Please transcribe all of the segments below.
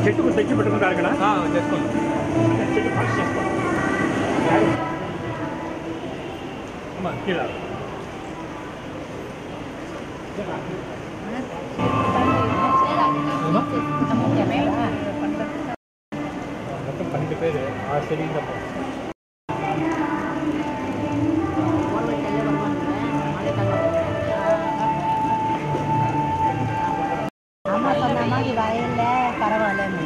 చెట్టుకు తెచ్చి పెట్టుకుంటారు ఇక్కడ చేసుకోండి చెట్టు ఫస్ట్ చేసుకోండి అమ్మా కీరా మొత్తం 12 పేరు ఆ శరీరం పర్వాలేదు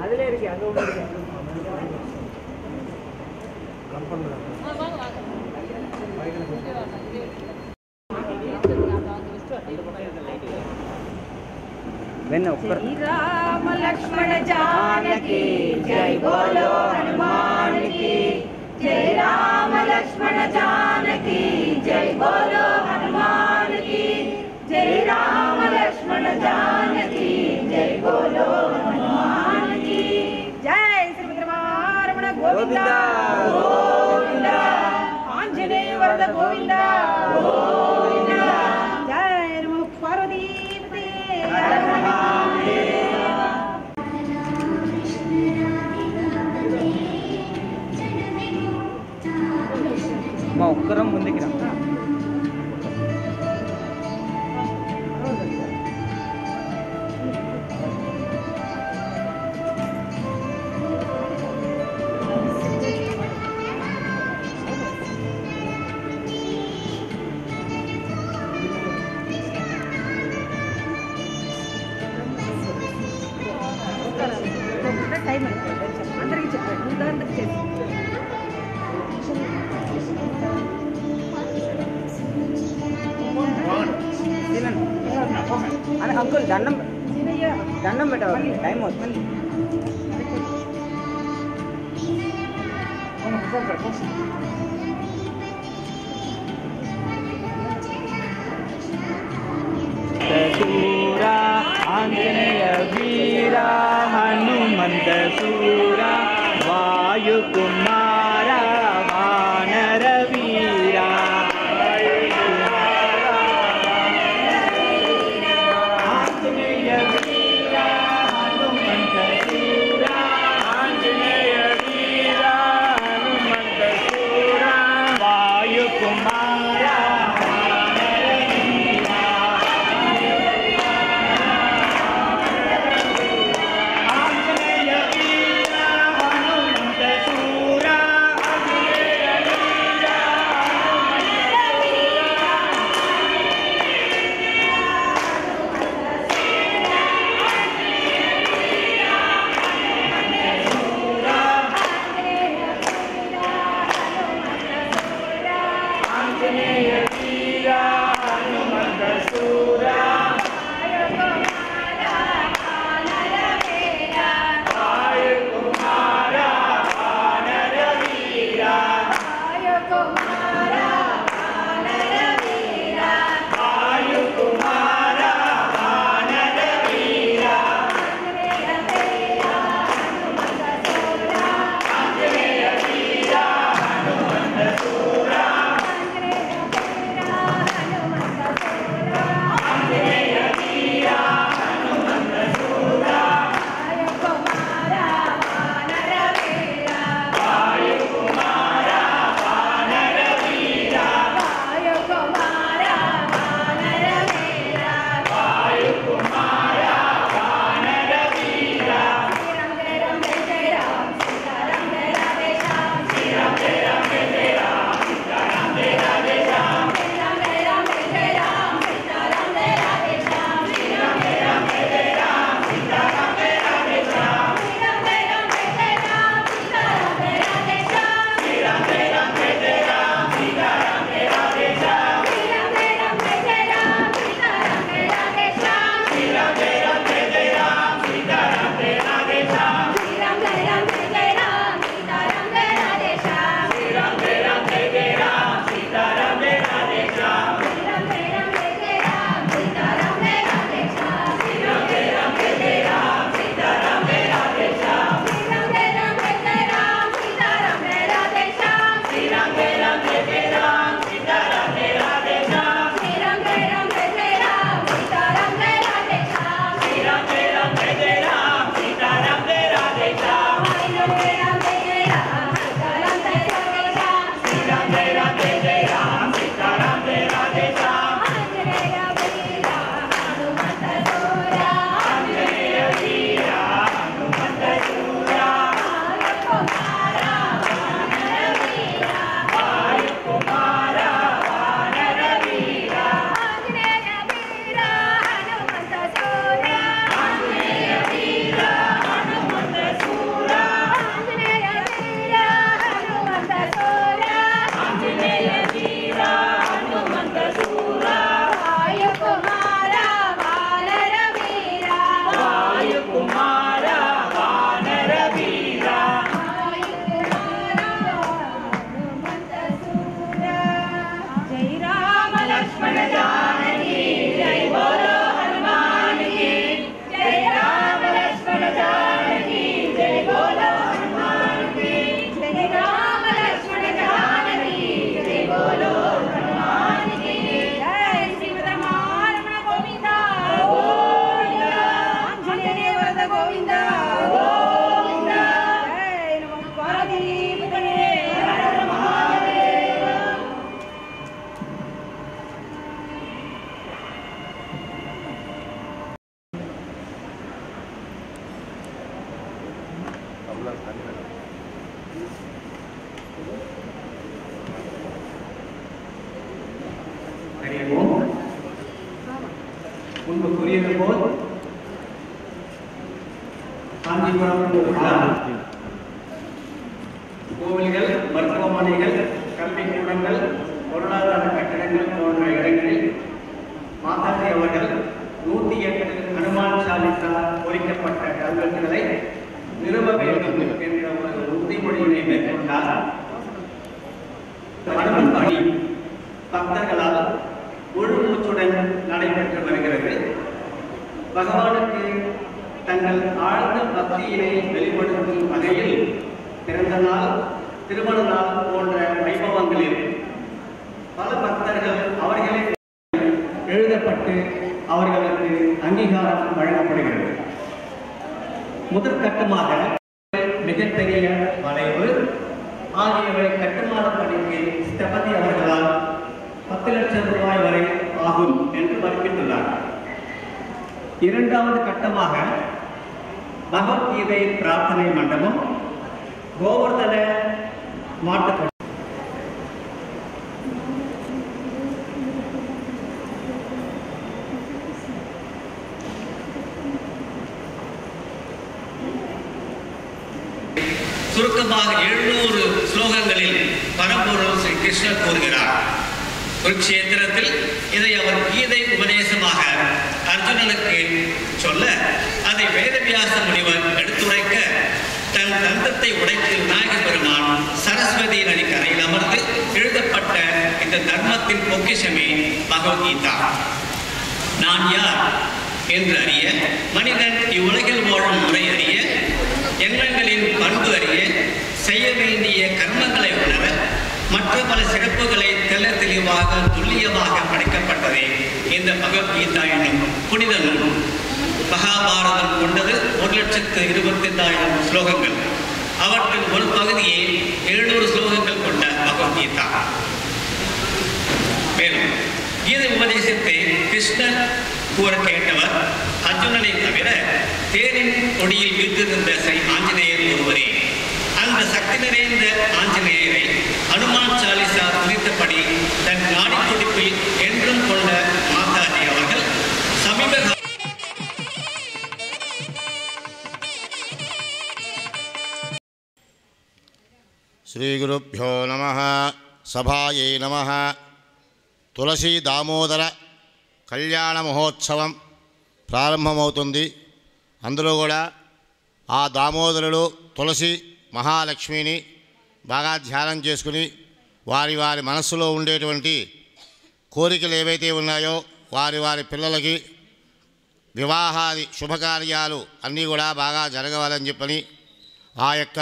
அதுல இருக்கு அங்க ஒண்ணு இருக்கு श्री राम लक्ष्मण जानकी जय बोलो हनुमान की जय राम लक्ष्मण जानकी जय बोलो हनुमान की जय राम लक्ष्मण जानकी जय बोलो हनुमान की जय श्री रमण गोविंदा गोविंदा आंजनेय वरद गोविंदा गोविंदा जय पार्वती మా ఒక్కరం ముందుకి రా టైం అందరికీ చెప్పండి ఉదాహరణకు చేసి అని అంకుల్ దండం పెట్టవాలి టైం అవుతుంది सूरा आंजनेय वीरा हनुमंत सूरा वायुकुमारा वानर वीरा आंजनेय वीरा हनुमंत सूरा आंजनेय वीरा हनुमंत सूरा செய்வோம். முன்பு கூறியது போல் காஞ்சிபுரம் கோவில்கள், மருத்துவமனைகள், கல்விக்கூடங்கள், பொருளாதார கட்டிடங்கள் போன்ற இடங்களில் மாதாஜி அவர்கள் 108 ஹனுமான் சாலிசா பொறிக்கப்பட்ட கல்வெட்டுகளை நிறுவ வேண்டும் என்ற ஒரு உறுதிமொழியினை மேற்கொண்டார். அனுமன் பணி பக்தர்களால் முழு மூச்சுடன் நடைபெற்று வருகிறது. பகவானுக்கு தங்கள் ஆழ்ந்த பக்தியினை வெளிப்படுத்தும் வகையில் பிறந்த நாள், திருமண நாள் போன்ற வைபவங்களில் பல பக்தர்கள் அவர்களே எழுதப்பட்டு அவர்களுக்கு அங்கீகாரம் வழங்கப்படுகிறது. முதற்கட்டமாக மிகப்பெரிய வளைவு ஆகியவை கட்டுமான பணிக்கு ஸ்தபதி அவர்களால் 10 லட்சம் ரூபாய் வரை ஆகும் என்று மதிப்பிட்டுள்ளார். இரண்டாவது கட்டமாக பகவத்கீதை பிரார்த்தனை மண்டபம், கோவர்தன மாட்டுப்பட்டி சுருக்கமாக 700 ஸ்லோகங்களில் பரம்பொருள் ஸ்ரீ கிருஷ்ணர் கூறுகிறார். குருக்ஷேத்திரத்தில் இதை அவர் கீதை உபதேசமாக அர்ஜுனனுக்கு சொல்ல, அதை வேதவியாச முனிவர் எடுத்துரைக்க, தன் தந்தத்தை உடைத்து விநாயக பெருமான் சரஸ்வதி நதி கரையில் அமர்ந்து எழுதப்பட்ட இந்த தர்மத்தின் பொக்கிஷமே பகவத்கீதா. நான் யார் என்று அறிய, மனிதன் இவ்வுலகில் வாழும் முறை அறிய, எண்ணங்களின் பண்பு அறிய, செய்ய வேண்டிய கர்மங்களை உணர, மற்ற பல சிறப்புகளை தெல்ல தெளிவாக துல்லியமாக படைக்கப்பட்டதே இந்த பகவத்கீதா என்னும் புனித நூல். மகாபாரதம் கொண்டது 1,25,000 ஸ்லோகங்கள். அவற்றில் ஒரு பகுதியே 700 ஸ்லோகங்கள் கொண்ட பகவத்கீதா. மேலும் கீதை உபதேசத்தை கிருஷ்ணர் கூற கேட்டவர் அர்ஜுனனை தவிர தேரின் கொடியில் வீற்றிருந்த ஸ்ரீ ஆஞ்சநேயர் ஒருவரே. அந்த சக்தி நிறைந்த ஆஞ்சநேயரை ஹனுமான் சாலிசா குறித்தபடி தன் நாடி துடிப்பில் என்றும் கொண்ட மாதாஜி அவர்கள் சமீப శ్రీగురుభ్యో నమః. సభాయై నమః. తులసీ దామోదర కళ్యాణ మహోత్సవం ప్రారంభమవుతుంది. అందులో కూడా ఆ దామోదరుడు తులసి మహాలక్ష్మిని బాగా ధ్యానం చేసుకుని వారి వారి మనస్సులో ఉండేటువంటి కోరికలు ఏవైతే ఉన్నాయో వారి వారి పిల్లలకి వివాహాది శుభకార్యాలు అన్నీ కూడా బాగా జరగవాలని చెప్పని ఆ యొక్క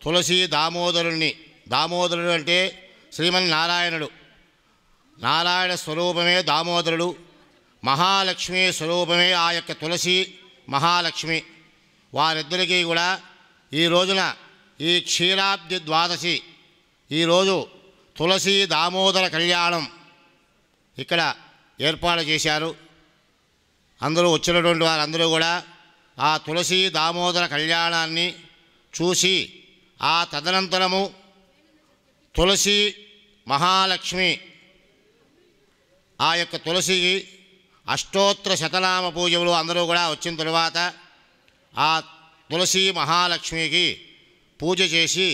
తులసి దామోదరుణ్ణి, దామోదరుడు అంటే శ్రీమన్నారాయణుడు, నారాయణ స్వరూపమే దామోదరుడు, మహాలక్ష్మి స్వరూపమే ఆ యొక్క తులసి మహాలక్ష్మి. వారిద్దరికీ కూడా ఈ రోజున ఈ క్షీరాబ్ది ద్వాదశి ఈరోజు తులసి దామోదర కళ్యాణం ఇక్కడ ఏర్పాటు చేశారు. అందరూ వచ్చినటువంటి వారందరూ కూడా ఆ తులసి దామోదర కళ్యాణాన్ని చూసి ఆ తదనంతరము తులసి మహాలక్ష్మి ఆ యొక్క తులసికి అష్టోత్తర శతనామ పూజలు అందరూ కూడా వచ్చిన తరువాత ఆ తులసి మహాలక్ష్మికి పూజ చేసి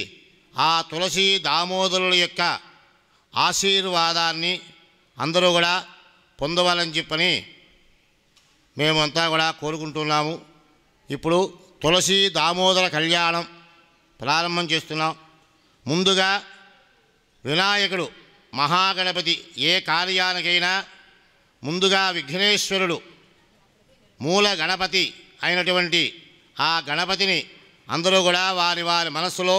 ఆ తులసి దామోదరుల యొక్క ఆశీర్వాదాన్ని అందరూ కూడా పొందవాలని చెప్పని మేమంతా కూడా కోరుకుంటున్నాము. ఇప్పుడు తులసి దామోదర కళ్యాణం ప్రారంభం చేస్తున్నాం. ముందుగా వినాయకుడు మహాగణపతి ఏ కార్యానికైనా ముందుగా విఘ్నేశ్వరుడు మూల గణపతి అయినటువంటి ఆ గణపతిని అందరూ కూడా వారి వారి మనస్సులో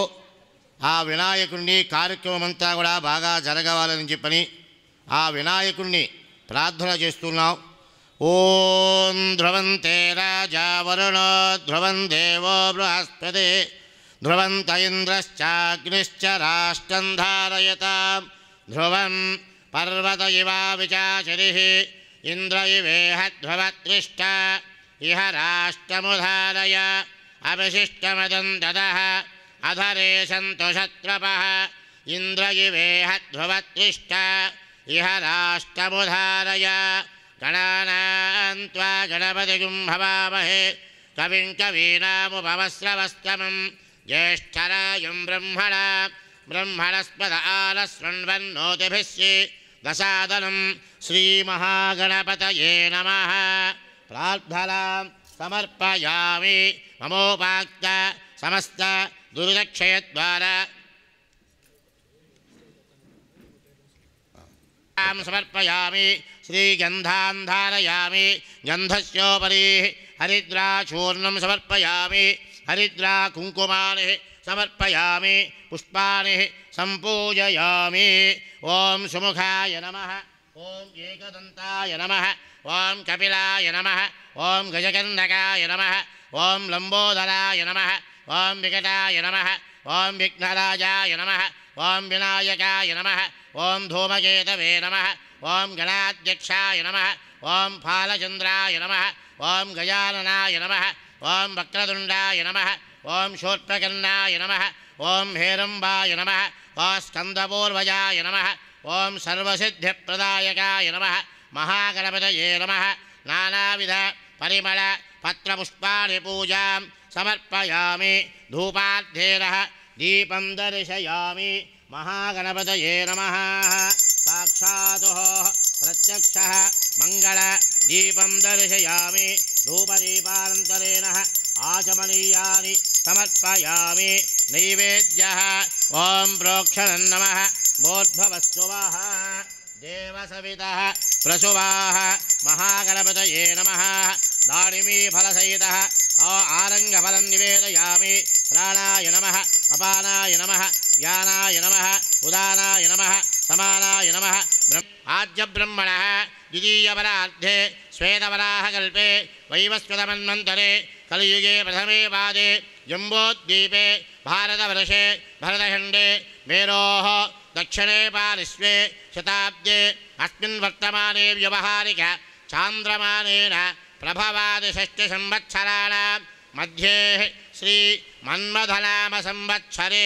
ఆ వినాయకుడిని కార్యక్రమం అంతా కూడా బాగా జరగవాలని చెప్పని ఆ వినాయకుడిని ప్రార్థన చేస్తున్నాం. ఓం ధ్రువంతే రాజా వరుణో ధ్రువం దేవో బృహస్పతి ధ్రువంత ఇంద్రశ్చాగ్నిశ్చ రాష్ట్రం ధారయతాం ధ్రువం పర్వత ఇవా విచాచరిః ఇంద్ర ఇవేహ ధ్రువత్రిష్ట ఇహ రాష్ట్రముధారయ అవిశిష్టమదం దదః అధరే సంతు శత్రపః ఇంద్ర ఇవేహ ధ్రువత్రిష్ట इह राष्ट्रमुधारय गणानां त्वा गणपतिं हवामहे कविं कवीनामुपमस्रवस्तमं ज्येष्ठराजं ब्रह्मणस्पद आलस्वन्वन्नोतिभिश्चि दशादनं श्रीमहागणपतये नमः प्रार्थनां समर्पयामि ममोपाक्त समस्त दुर्दक्षयद्वारा समर्पयामि श्रीगन्धान् धारयामि गन्धस्योपरि हरिद्राचूर्णं समर्पयामि हरिद्रा कुङ्कुमानि समर्पयामि पुष्पाणि सम्पूजयामि ॐ सुमुखाय नमः ॐ एकदन्ताय नमः ॐ कपिलाय नमः ॐ गजकर्णकाय नमः ॐ लम्बोदराय नमः ॐ विकटाय नमः ॐ विघ्नराजाय नमः ॐ विनायकाय नमः ॐ धूमकेतवे नमः ॐ गणाध्यक्षाय नमः ॐ फालचन्द्राय नमः ॐ गजाननाय नमः ॐ वक्रतुण्डाय नमः ॐ शूर्पकर्णाय नमः ॐ हेरम्बाय नमः ॐ स्कन्दपूर्वजाय नमः ॐ सर्वसिद्धिप्रदायकाय नमः महागणपतये नमः नानाविध परिमल पत्रपुष्पाणि पूजां समर्पयामि धूपाद्धेरः दीपं दर्शयामि महागणपतये नमः साक्षातुः प्रत्यक्षः मंगल दीपं दर्शयामि धूपदीपानन्तरेण आचमनीयानि समर्पयामि नैवेद्यः ॐ प्रोक्षणं नमः बोद्भवस्तुवः देवसवितः प्रसुवाः महागणपतये नमः दाडिमीफलसहितः आरङ्गफलं निवेदयामि प्राणाय नमः अपानाय नमः ज्ञानाय नमः उदानाय नमः समानाय नमः आद्यब्रह्मणः द्वितीयपरार्धे श्वेतवराहकल्पे वैवस्वतमन्वन्तरे कलियुगे प्रथमे पादे जम्बोद्वीपे भारतवर्षे भरतखण्डे मेरोः दक्षिणे पार्श्वे शताब्दे अस्मिन् वर्तमाने व्यवहारिक चान्द्रमानेन प्रभवादिषष्टिसंवत्सराणां मध्ये श्री मन्मथनाम संवत्सरे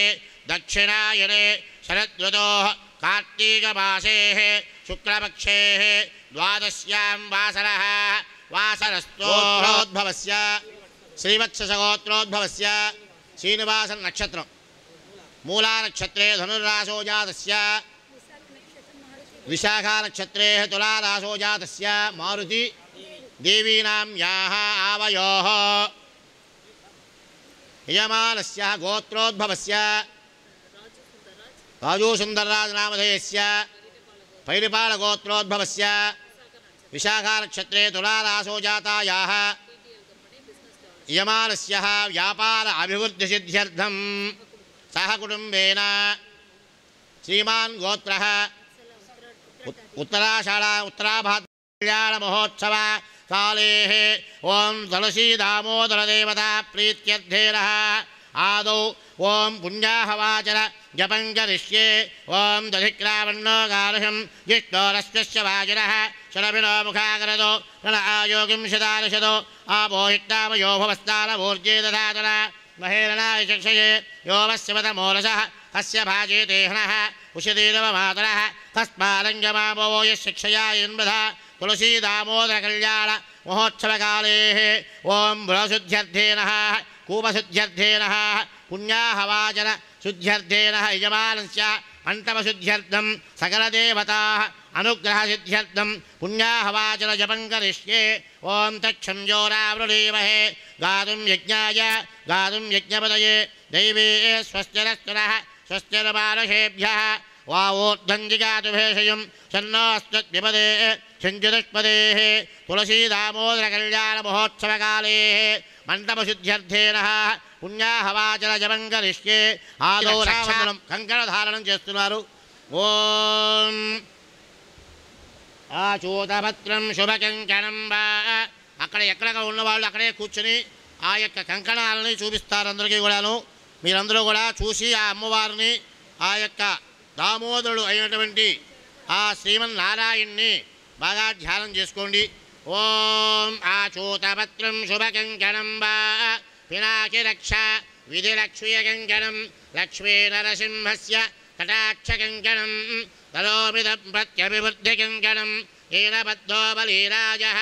दक्षिणायने शरदृतोः कार्तीकमासेः शुक्लपक्षेः द्वादश्यां वासरः वासरस्तोद्भवस्य श्रीवत्सगोत्रोद्भवस्य श्रीनिवासनक्षत्रं मूलानक्षत्रे धनुर्रासो जातस्य विशाखानक्षत्रे तुलारासो जातस्य मारुति देवीनां याः आवयोः यजमानस्य गोत्रोद्भवस्य राजूसुन्दरराजनामधेयस्य पैरिपालगोत्रोद्भवस्य विशाखानक्षत्रे तुलारासो जातायाः यजमानस्य व्यापार अभिवृद्धिसिद्ध्यर्थं सह कुटुम्बेन श्रीमान् गोत्रः उत्तराभाद्रकल्याणमहोत्सव कालेः ॐ तुलसीदामोदरदेवता प्रीत्यर्थेनः आदौ ॐ पुण्याहवाचर जपं करिष्ये ॐ दधिक्रावण्णो गारुषं जिष्णोरस्यस्य वाजिनः शरभिनो मुखाकरतो रण आयोगिं शतानिशतो आपोहिष्टामयो भवस्तानमूर्जे दधातन महेरणाय चक्षये यो वस्यवतमोरसः तस्य भाजे देहनः उषतीरवमातरः तस्मारङ्गमामो यशिक्षया इन्वधा तुलसीदामोदरकल्याण महोत्सवकालेः ॐ बृहशुद्ध्यर्थेनः कूपशुद्ध्यर्थेनः पुण्याहवाचन शुद्ध्यर्थेनः यजमानस्य मण्टपशुद्ध्यर्थं सकलदेवताः अनुग्रहसिद्ध्यर्थं पुण्याहवाचन जपं करिष्ये ॐ तच्छंजोरावृणीमहे गातुं यज्ञपतये दैवे स्वस्तिरस्तुनः स्वस्तिर्मानुषेभ्यः वावोर्ध्वञ्जिगातुभेषयं शन्नोऽस्त्वद्विपदे शञ्जुदुष्पदेः तुलसीदामोदरकल्याणमहोत्सवकालेः मण्डपशुद्ध्यर्थेनः पुण्याहवाचन जपं करिष्ये आदौ రక్షాబంధనం కంకణధారణం చేస్తున్నారు ఓం ఆచూతపత్రం శుభకంకణం వా అక్కడ ఎక్కడ ఉన్నవాళ్ళు అక్కడే కూర్చొని ఆ యొక్క కంకణాలని చూపిస్తారు అందరికీ కూడాను మీరందరూ కూడా చూసి ఆ అమ్మవారిని ఆ యొక్క దామోదరుడు అయినటువంటి ఆ శ్రీమన్నారాయణ్ణి బాగా ధ్యానం చేసుకోండి ఓం ఆచూతపత్రం శుభకంకణం వా పినాకి రక్ష విధిలక్ష్మీకంకణం లక్ష్మీ నరసింహస్య కటాక్షకంకణం తలోమిదం ప్రత్యభివృద్ధికంకణం ఏన బద్ధో బలీరాజः